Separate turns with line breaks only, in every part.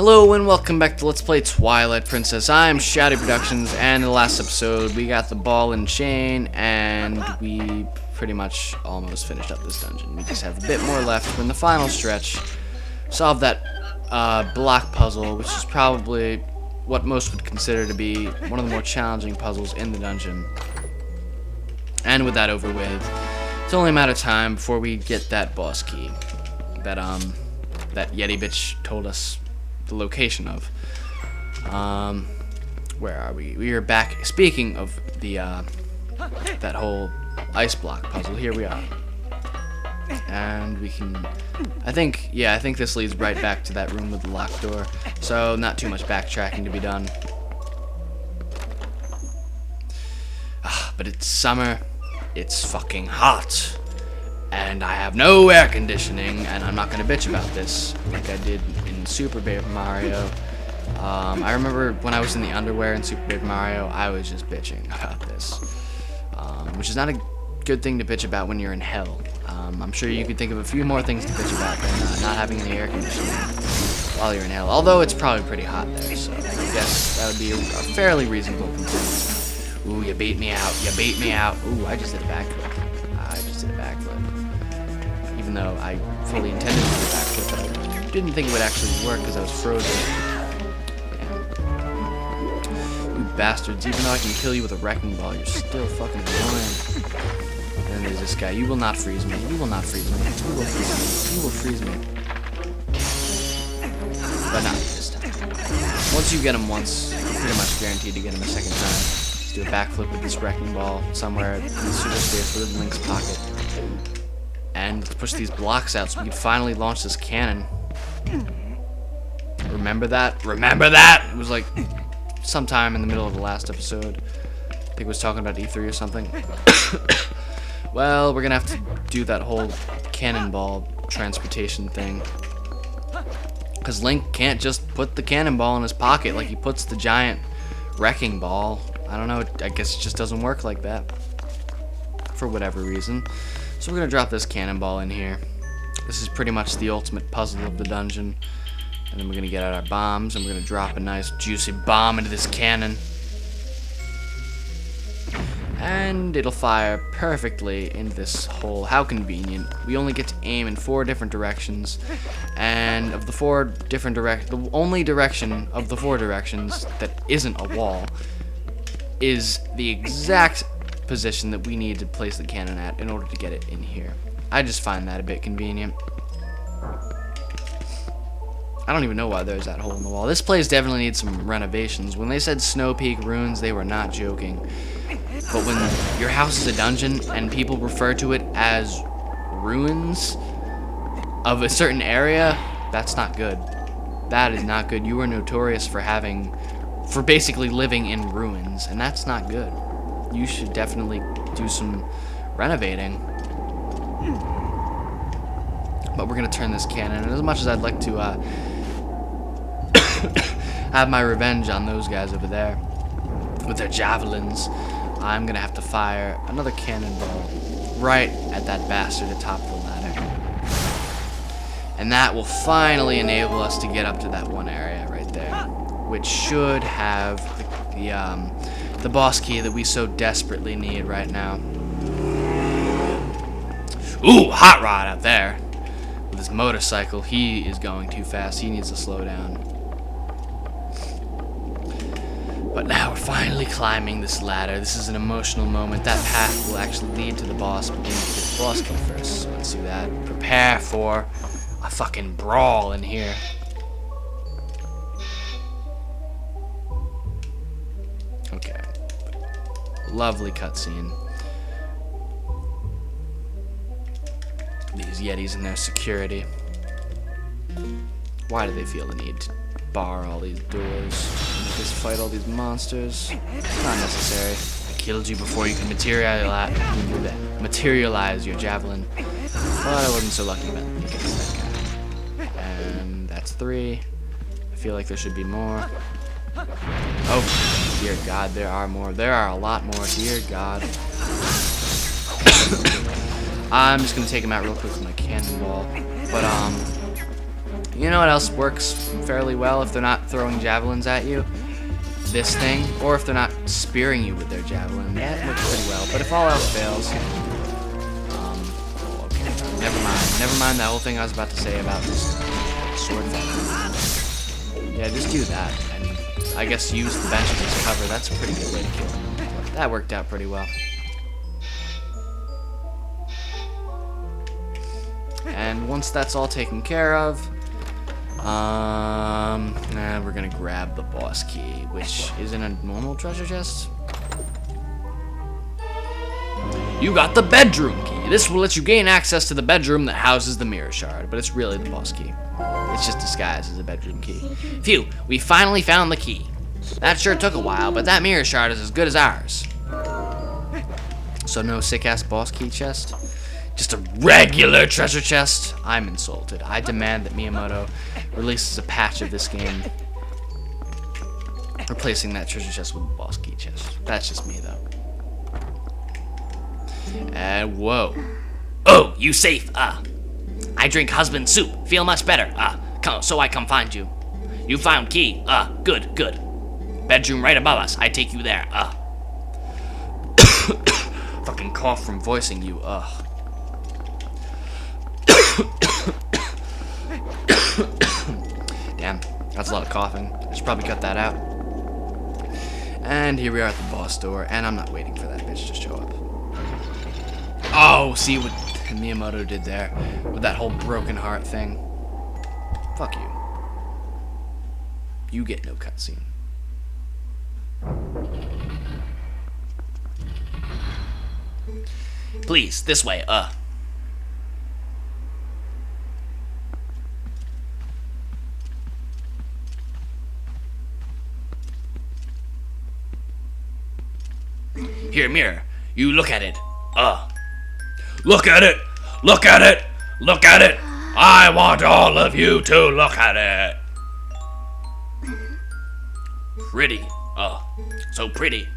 Hello and welcome back to Let's Play Twilight Princess. I'm Shadow Productions, and in the last episode we got the ball and chain and we pretty much almost finished up this dungeon. We just have a bit more left. We're in the final stretch. Solved that block puzzle, which is probably what most would consider to be one of the more challenging puzzles in the dungeon. And with that over with, it's only a matter of time before we get that boss key that Yeti bitch told us the location of. Where are we? We are back. Speaking of the that whole ice block puzzle, here we are. And we can, I think this leads right back to that room with the locked door. So not too much backtracking to be done. But it's summer. It's fucking hot. And I have no air conditioning, and I'm not gonna bitch about this like I did in Super Paper Mario. I remember when I was in the underwear in Super Paper Mario, I was just bitching about this, which is not a good thing to bitch about when you're in hell. I'm sure you could think of a few more things to bitch about than not having any air conditioning while you're in hell. Although it's probably pretty hot there, so I guess that would be a fairly reasonable complaint. Ooh, you beat me out. You beat me out. Ooh, I just did a backflip. Even though I fully intended to do a backflip, but I didn't think it would actually work because I was frozen. Yeah. You bastards, even though I can kill you with a wrecking ball, you're still fucking annoying. And then there's this guy. You will not freeze me. You will not freeze me. You will freeze me. You will freeze me. But not this time. Once you get him once, you're pretty much guaranteed to get him a second time. Let's do a backflip with this wrecking ball somewhere in the super space within Link's pocket. And let's push these blocks out so we can finally launch this cannon. Remember that? Remember that? It was like sometime in the middle of the last episode. I think it was talking about E3 or something. Well, we're gonna have to do that whole cannonball transportation thing. Because Link can't just put the cannonball in his pocket like he puts the giant wrecking ball. I don't know, I guess it just doesn't work like that. For whatever reason. So we're going to drop this cannonball in here. This is pretty much the ultimate puzzle of the dungeon. And then we're going to get out our bombs, and we're going to drop a nice juicy bomb into this cannon. And it'll fire perfectly in this hole. How convenient. We only get to aim in 4 different directions. And of the 4 different the only direction of the 4 directions that isn't a wall is the exact position that we need to place the cannon at in order to get it in here. I just find that a bit convenient. I don't even know why there's that hole in the wall. This place definitely needs some renovations. When they said Snowpeak Ruins, they were not joking. But when your house is a dungeon and people refer to it as ruins of a certain area, that's not good. That is not good. You are notorious for basically living in ruins, and that's not good. You should definitely do some renovating. But we're going to turn this cannon. And as much as I'd like to have my revenge on those guys over there with their javelins, I'm going to have to fire another cannonball right at that bastard atop the ladder. And that will finally enable us to get up to that one area right there, which should have the boss key that we so desperately need right now. Ooh, hot rod out there. With his motorcycle, he is going too fast. He needs to slow down. But now we're finally climbing this ladder. This is an emotional moment. That path will actually lead to the boss, but we need to get the boss key first. So let's do that. Prepare for a fucking brawl in here. Okay. Lovely cutscene. These Yetis and their security. Why do they feel the need to bar all these doors and make us fight all these monsters? It's not necessary. I killed you before you can materialize your javelin. But I wasn't so lucky against that guy. And that's 3. I feel like there should be more. Oh, dear God, there are more. There are a lot more. Dear God. I'm just going to take him out real quick with my cannonball. But, You know what else works fairly well if they're not throwing javelins at you? This thing, or if they're not spearing you with their javelin. That works pretty well. But if all else fails, okay, never mind that whole thing I was about to say about this sword thing. Yeah, just do that, and I guess use the benches as cover. That's a pretty good way to kill them. That worked out pretty well. And once that's all taken care of, we're gonna grab the boss key, which is in a normal treasure chest. You got the bedroom key. This will let you gain access to the bedroom that houses the mirror shard, but it's really the boss key. It's just disguised as a bedroom key. Phew, we finally found the key. That sure took a while, but that mirror shard is as good as ours. So no sick-ass boss key chest? Just a regular treasure chest? I'm insulted. I demand that Miyamoto releases a patch of this game replacing that treasure chest with a boss key chest. That's just me, though. And whoa. Oh, you safe, I drink husband soup. Feel much better, so I come find you. You found key, good. Bedroom right above us. I take you there, Fucking cough from voicing you, Damn, that's a lot of coughing. I should probably cut that out. And here we are at the boss door, and I'm not waiting for that bitch to show up. Oh, see what Miyamoto did there with that whole broken heart thing? Fuck you. You get no cutscene. Please, this way, Here, mirror. You look at it. Look at it! Look at it! Look at it! I want all of you to look at it! Pretty. So pretty.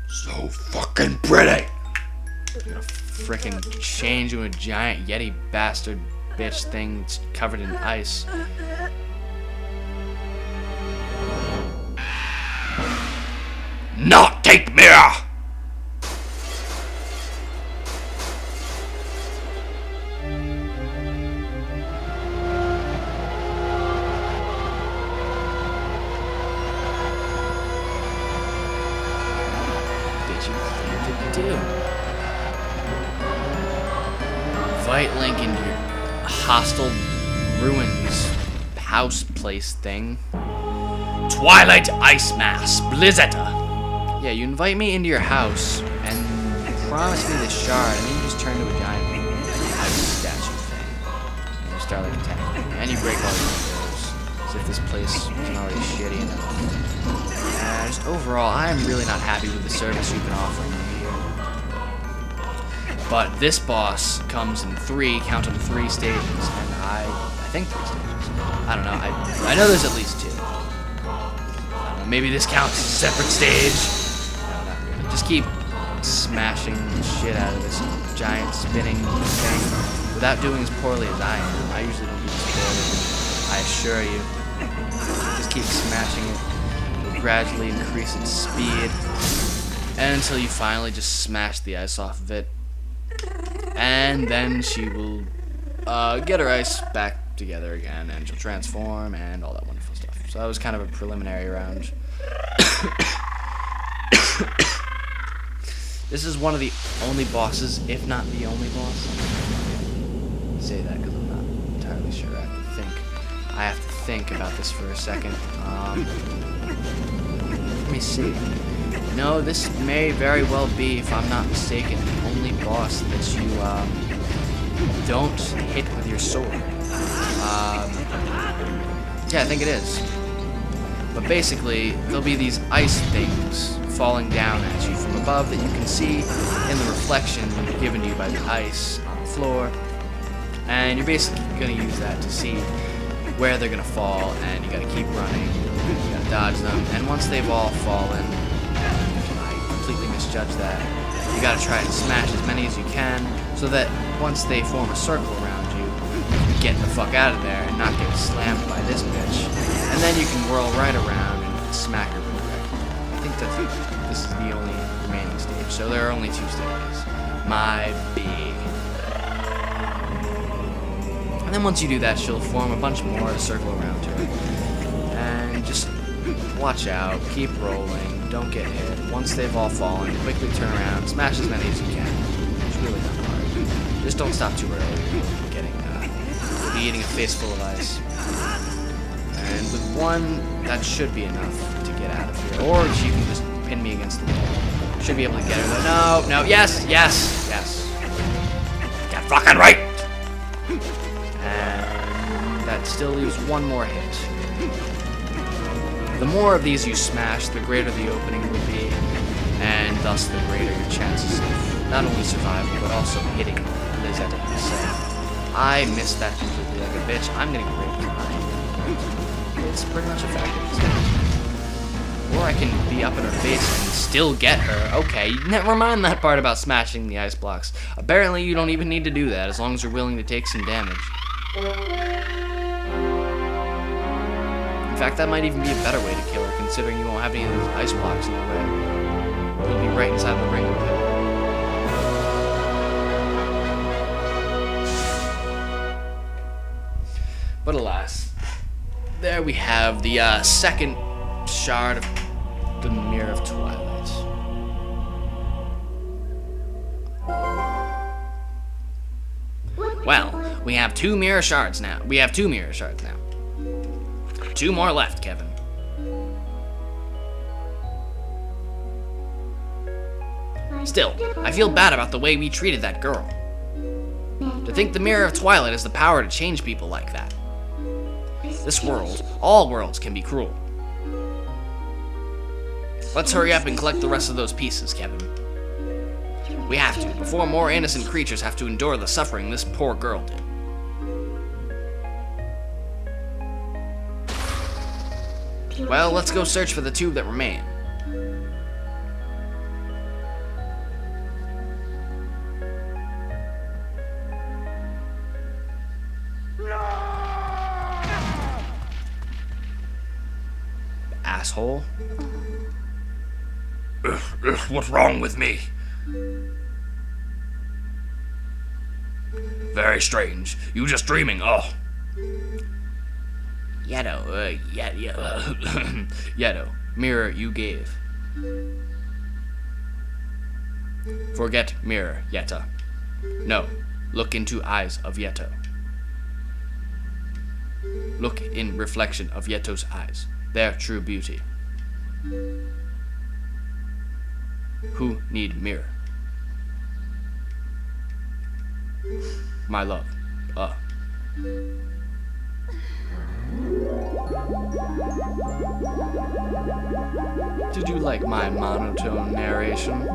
So fucking pretty! I'm gonna frickin' change into a giant Yeti bastard bitch thing that's covered in ice. Not take mirror! Invite Link into your hostile ruins house place thing. Twilight Ice Mass, Blizzeta. Yeah, you invite me into your house and promise me this shard, and then you just turn to a giant ice statue thing. And you start like attacking me. And you break all your windows. As if this place isn't already shitty enough. And just overall, I'm really not happy with the service you've been offering me here. But this boss comes in count them 3 stages, and I think 3 stages. I don't know, I know there's at least 2. I don't know, maybe this counts as a separate stage? No, not really. Just keep smashing the shit out of this giant spinning thing without doing as poorly as I am. I usually don't do this poorly, I assure you. Just keep smashing it. It'll gradually increase its speed, and until you finally just smash the ice off of it. And then she will get her ice back together again, and she'll transform and all that wonderful stuff. So that was kind of a preliminary round. This is one of the only bosses, if not the only boss. I say that because I'm not entirely sure. I have to think about this for a second. Let me see. No, this may very well be, if I'm not mistaken, the only boss that you don't hit with your sword. Yeah, I think it is. But basically, there'll be these ice things falling down at you from above that you can see in the reflection given to you by the ice on the floor. And you're basically going to use that to see where they're going to fall, and you got to keep running, you got to dodge them, and once they've all fallen, I completely misjudged that, you got to try and smash as many as you can, so that once they form a circle around you, you can get the fuck out of there and not get slammed by this bitch. And then you can whirl right around and smack her perfect. I think this is the only remaining stage, so there are only 2 stages. My B. And then once you do that, she'll form a bunch more to circle around her. And just watch out, keep rolling, don't get hit. Once they've all fallen, quickly turn around, smash as many as you can. It's really not hard. Just don't stop too early. You'll be eating a face full of ice. And with 1, that should be enough to get out of here. Or she can just pin me against the wall. Should be able to get her though. No, yes. Get fucking right! And that still leaves 1 more hit. The more of these you smash, the greater the opening will be, and thus the greater your chances of not only survival, but also hitting Blizzeta herself. I missed that completely like a bitch. I'm getting raped behind. It's pretty much a fact at this point. Or I can be up in her face and still get her. Okay, never mind that part about smashing the ice blocks. Apparently you don't even need to do that as long as you're willing to take some damage. In fact, that might even be a better way to kill her, considering you won't have any of those ice blocks in your way. You'll be right inside the ring with her. But alas, there we have the second shard of the Mirror of Twilight. Well, we have 2 mirror shards now. 2 more left, Kevin. Still, I feel bad about the way we treated that girl. To think the Mirror of Twilight has the power to change people like that. This world, all worlds, can be cruel. Let's hurry up and collect the rest of those pieces, Kevin. We have to, before more innocent creatures have to endure the suffering this poor girl did. Well, let's go search for the 2 that remain. Asshole.
What's wrong with me? Very strange. You just dreaming, oh.
Yeto, mirror you gave. Forget mirror, Yetta. No, look into eyes of Yeto. Look in reflection of Yeto's eyes, their true beauty. Who need mirror? My love. Did you like my monotone narration?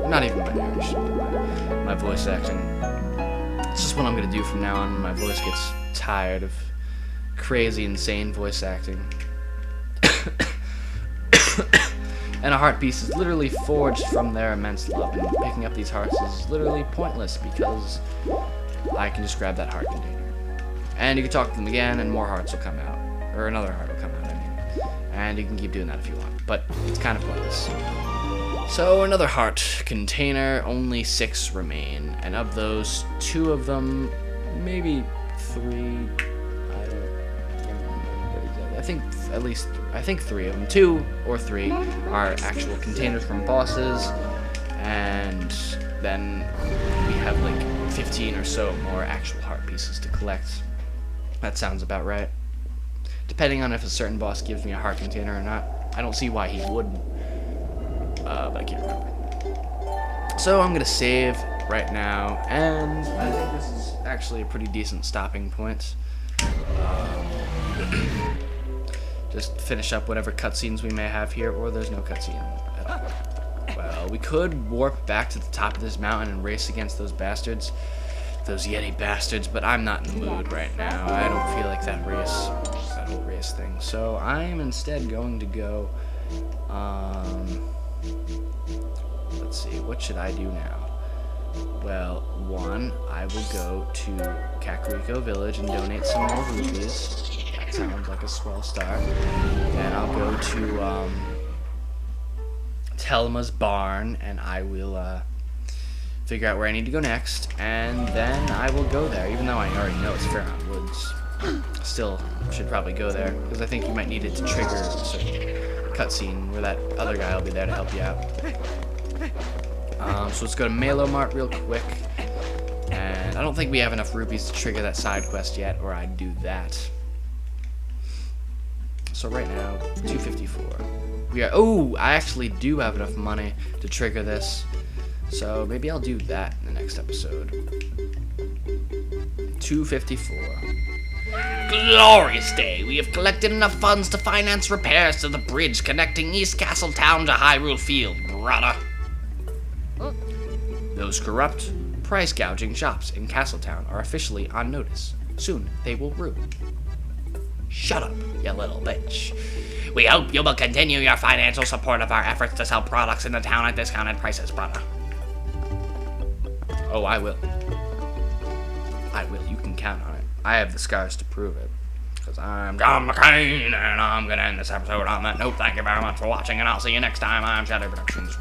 Not even my narration, but my voice acting. It's just what I'm gonna do from now on when my voice gets tired of crazy, insane voice acting. And a heart piece is literally forged from their immense love, and picking up these hearts is literally pointless because I can just grab that heart container. And you can talk to them again and more hearts will come out. Or another heart will come out, I mean. And you can keep doing that if you want, but it's kind of pointless. So another heart container, only 6 remain, and of those, 2 of them, maybe 3, I don't remember exactly. I think 3 of them, 2 or 3 are actual containers from bosses, and then we have like 15 or so more actual heart pieces to collect. That sounds about right. Depending on if a certain boss gives me a heart container or not. I don't see why he wouldn't, but I can't remember. So I'm gonna save right now, and I think this is actually a pretty decent stopping point. Just finish up whatever cutscenes we may have here, or there's no cutscene at all. Well, we could warp back to the top of this mountain and race against those bastards. Those Yeti bastards, but I'm not in the mood right now. I don't feel like that whole race thing. So I'm instead going to go, let's see, what should I do now? Well, one, I will go to Kakariko Village and donate some more rupees. That sounds like a swell start. Then I'll go to Telma's barn, and I will figure out where I need to go next, and then I will go there, even though I already know it's Fairmount Woods. Still should probably go there, because I think you might need it to trigger a certain cutscene where that other guy will be there to help you out. So let's go to Malo Mart real quick, and I don't think we have enough rupees to trigger that side quest yet, or I'd do that. So right now, 254. I actually do have enough money to trigger this, so maybe I'll do that in the next episode. 254.
Glorious day. We have collected enough funds to finance repairs to the bridge connecting East Castle Town to Hyrule Field, brother.
Those corrupt, price gouging shops in Castletown are officially on notice. Soon they will rue.
Shut up, you little bitch. We hope you will continue your financial support of our efforts to sell products in the town at discounted prices, brother.
Oh, I will. I will. You can count on it. I have the scars to prove it. Because I'm
John McCain, and I'm going to end this episode on that note. Thank you very much for watching, and I'll see you next time on Shadow Productions.